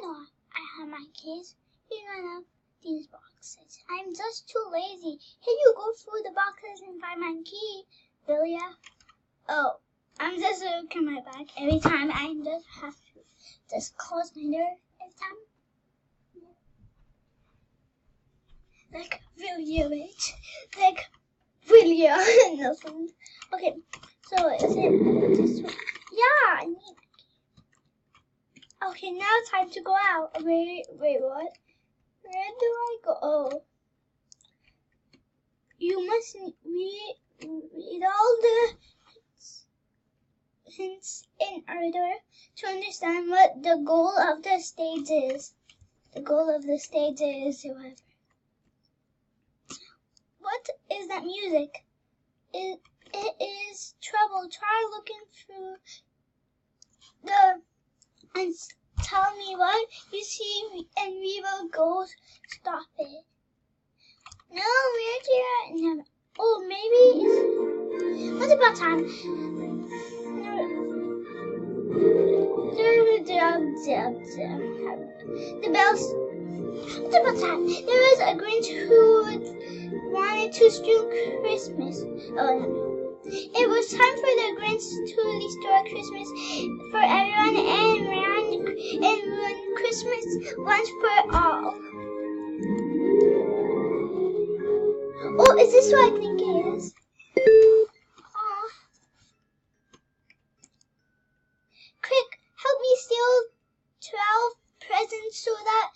know I have my keys in one of these boxes. I'm just too lazy. Can you go through the boxes and find my key, Vilya? Oh, I'm just looking my bag every time. I just have to just close my door every time. Like Vilya, wait. Like Vilya. Nothing. Okay, so is it this one? Yeah, I need my key. Okay, now it's time to go out. Wait, what? Where do I go? Oh. You must read all the hints in order to understand what the goal of the stage is. The goal of the stage is whoever. What is that music? It is trouble. Try looking through and tell me what you see, and we will go stop it. No, where's your... No. Oh, maybe it's... What's about time? The bells... What's about time? There was a Grinch who wanted to steal Christmas. Oh, no. It was time for the Grinch to restore Christmas for everyone and ruin Christmas once for all. Oh, is this what I think it is? Aww. Quick, help me steal 12 presents so that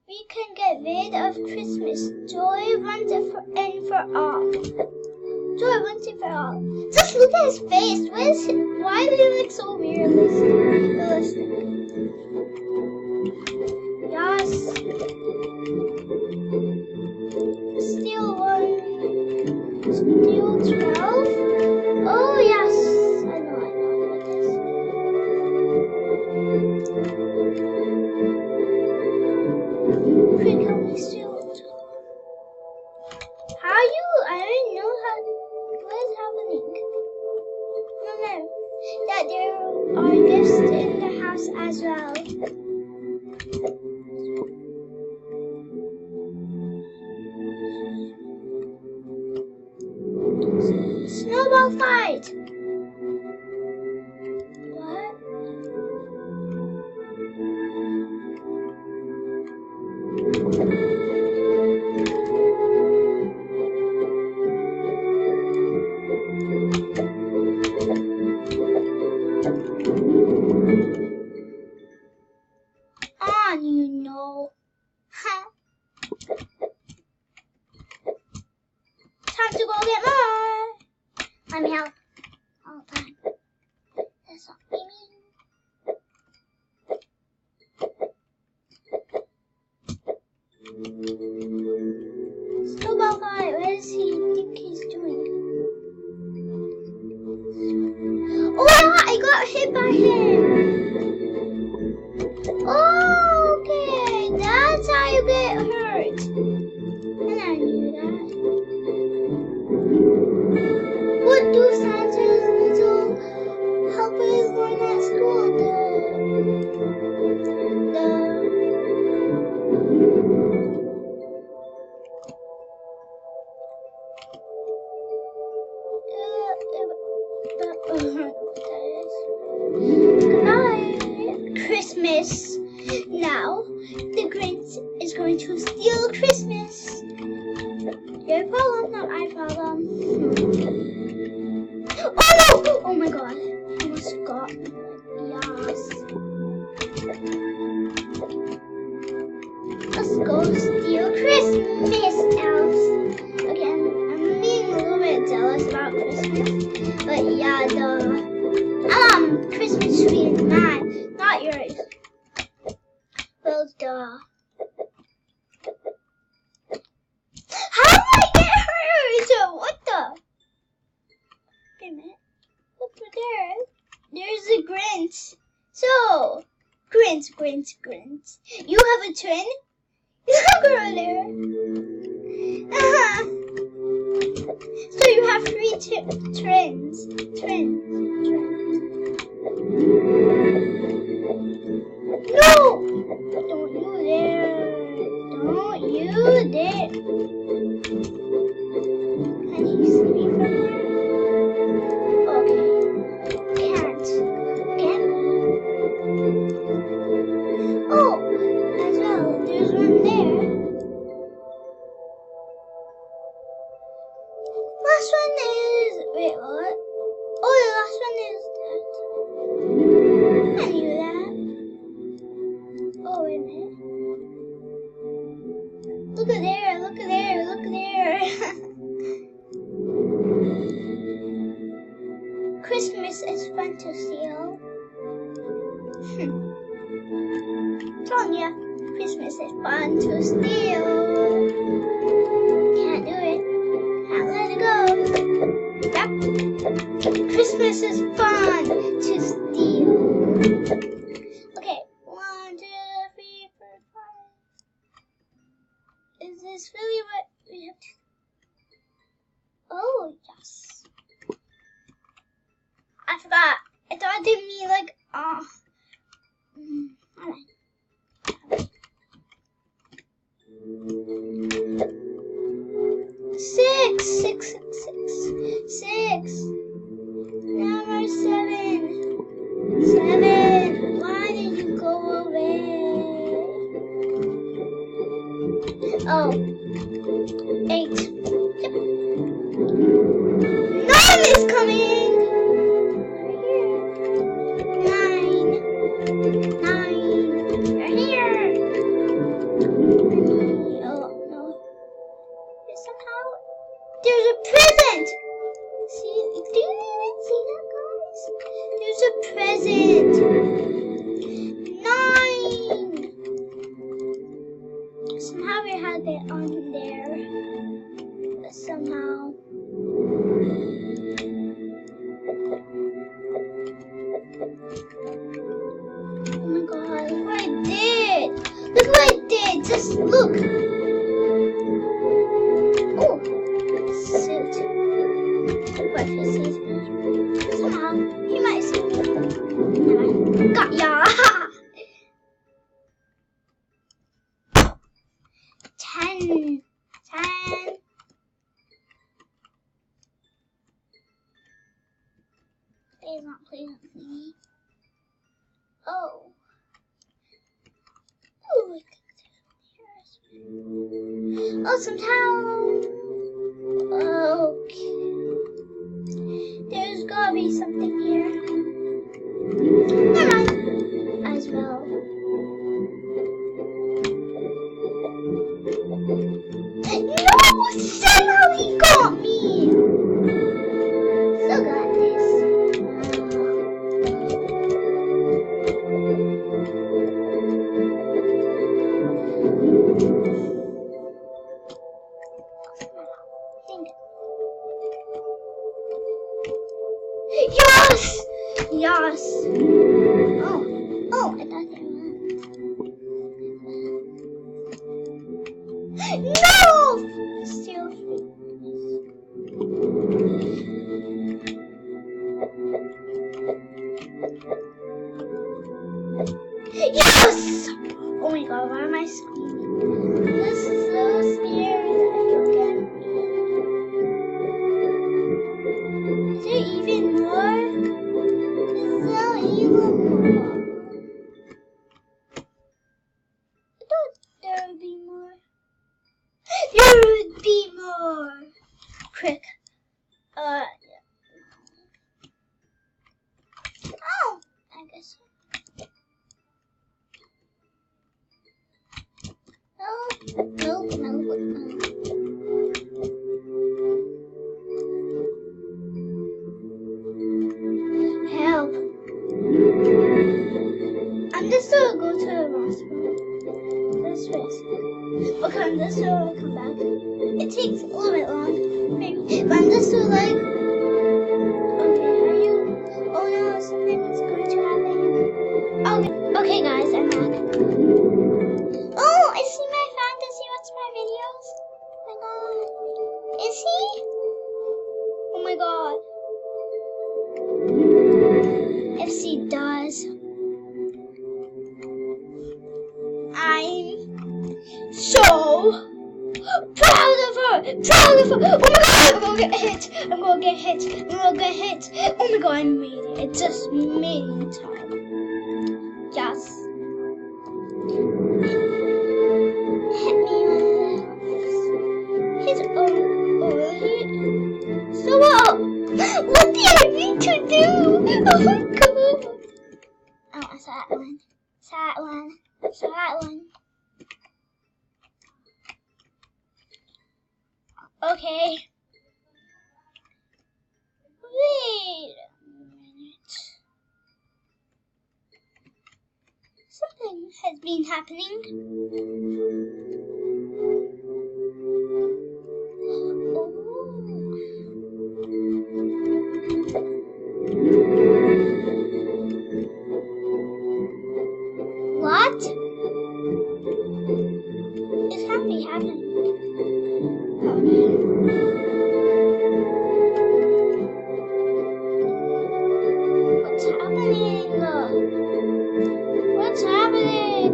we can get rid of Christmas. Joy once and for all. Joy once and for all. Just look at his face. Why do he look so realistic? Yes. Steal 1. Steal 12. Oh yes. I know what this is. Quick, help me steal 12. I don't know what is happening. No. That there are gifts in the house as well. Snowball fight! What? You know. Time to go get more. Let me help. All the time. That's not me. Snowball fight. What does he think he's doing? Oh I got hit by him. Oh, okay, that's how you get hurt. And I knew that. What do Santa's little helpers learn at school? Goodbye, Christmas. Now, the Grinch is going to steal Christmas. Your problem, not my problem. Oh no! Oh my god. I almost got yes. Let's go steal Christmas, elves. Again, I'm being a little bit jealous about Christmas. But yeah, Christmas tree is mine, not yours. Well, duh. How did I get hurt? What the? Wait a minute. Look over there. There's a Grinch. So, Grinch. You have a twin? Look over there. So you have 3 twins. No! Don't you dare! Don't you dare! Can you see me from here? Okay. Can't. Can? Oh! As well, there's one there. Last one is... Wait, what? Oh, the last one is that. I knew that. Oh, wait a minute. Look at there, look at there, look at there. Christmas is fun to steal. Telling ya, Christmas is fun to steal. Can't do it. Can't let it go. Yep. Christmas is fun to steal. Okay, 1, 2, 3, 4, 5. Is this really what we have to? Oh, yes. I forgot. I thought it didn't mean like, alright. 6, 6, 6, 6, 6. Number 7. 7. Why did you go away? Oh. 8. Yep. 9 is coming. You're here. Oh no. Somehow there's a present. See, do you even see that, guys? There's a present. 9. Somehow we had that on there. Somehow. Oh my god, look what I did! Look what I did! Just look! Oh! Suit. What if he sees me? Somehow, he might see me. Never mind. Got ya! 10. 10. Please not pleasant for me. Oh. Ooh, oh, some towel. Okay. There's gotta be something here. Never mind. As well. No! Somehow he got me! So got this. Yes! Yes! Oh, I thought they were. No! Still. Yes! Oh my god, why am I screaming? This is so scary that you'll get me. Is there even more? Is there even more? I thought there would be more. There would be more. Quick. Yeah. Oh, I guess so. No. Help. I'm just gonna go to the hospital. Let's risk. Okay, I'm just gonna come back. It takes a little bit long, maybe. But I'm just gonna like, okay, are you? Oh no, something's going to happen. Okay guys, I'm back. Oh, I see my fan. Does he watch my videos? Oh my god. Is he? Oh my god. If he does, so proud of her. Proud of her. Oh my god, I'm gonna get hit. I'm gonna get hit. I'm gonna get hit. Oh my god, I made it. It just made it in time. Yes. Hit me on the hit over here. So what did I need to do? Oh my god. Oh, it's that one. It's that one. It's that one. Okay. Wait a minute. Something has been happening. What? It can't be happening. What's happening? What's happening?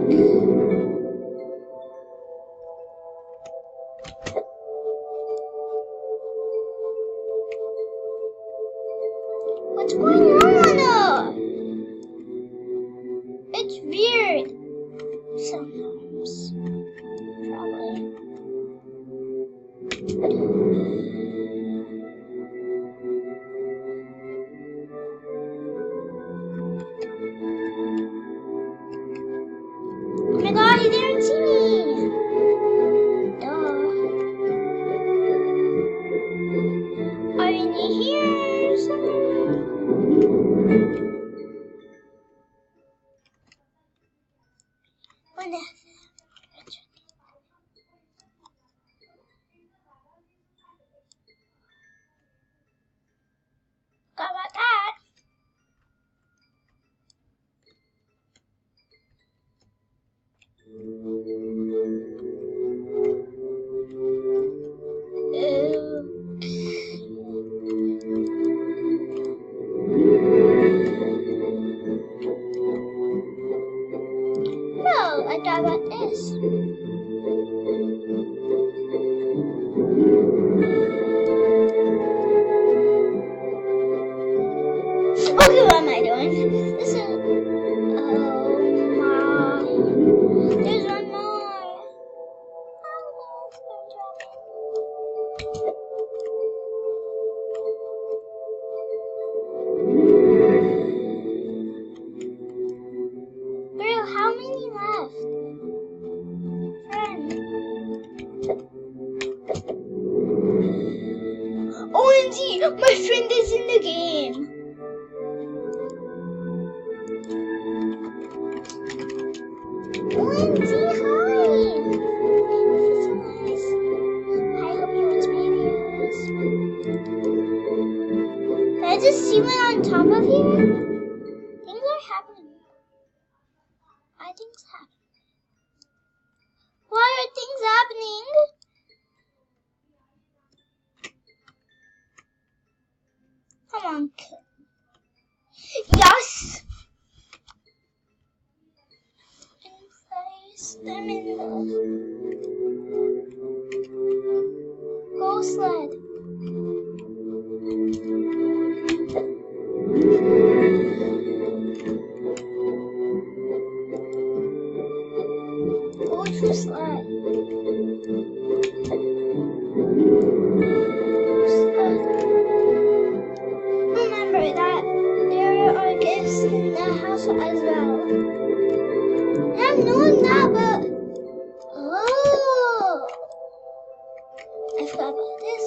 What's going on? It's weird. Sometimes. Probably. Oh my god, he didn't see me! Duh. Are you here somewhere? What the? Got about that. Well, I thought about this. Okay, what am I doing? This is. Oh my. There's one more. Girl, how many left? Friend. OMG, my friend is in the game. OMG, hi. This is so nice. I hope you watch my videos. Did I just see one on top of here? Things are happening. Things happening. Why are things happening? Come on, kid. Yes! And place them in the go sled. Go to sled. Remember that there are gifts in the house as well. And I've known that, but oh, I forgot about this.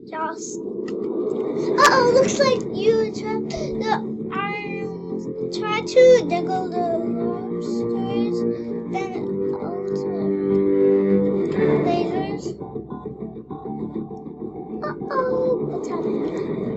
Yes. Uh-oh, looks like you trapped the arms. Try to diggle the lobsters, then also lasers. Uh-oh, what's happening?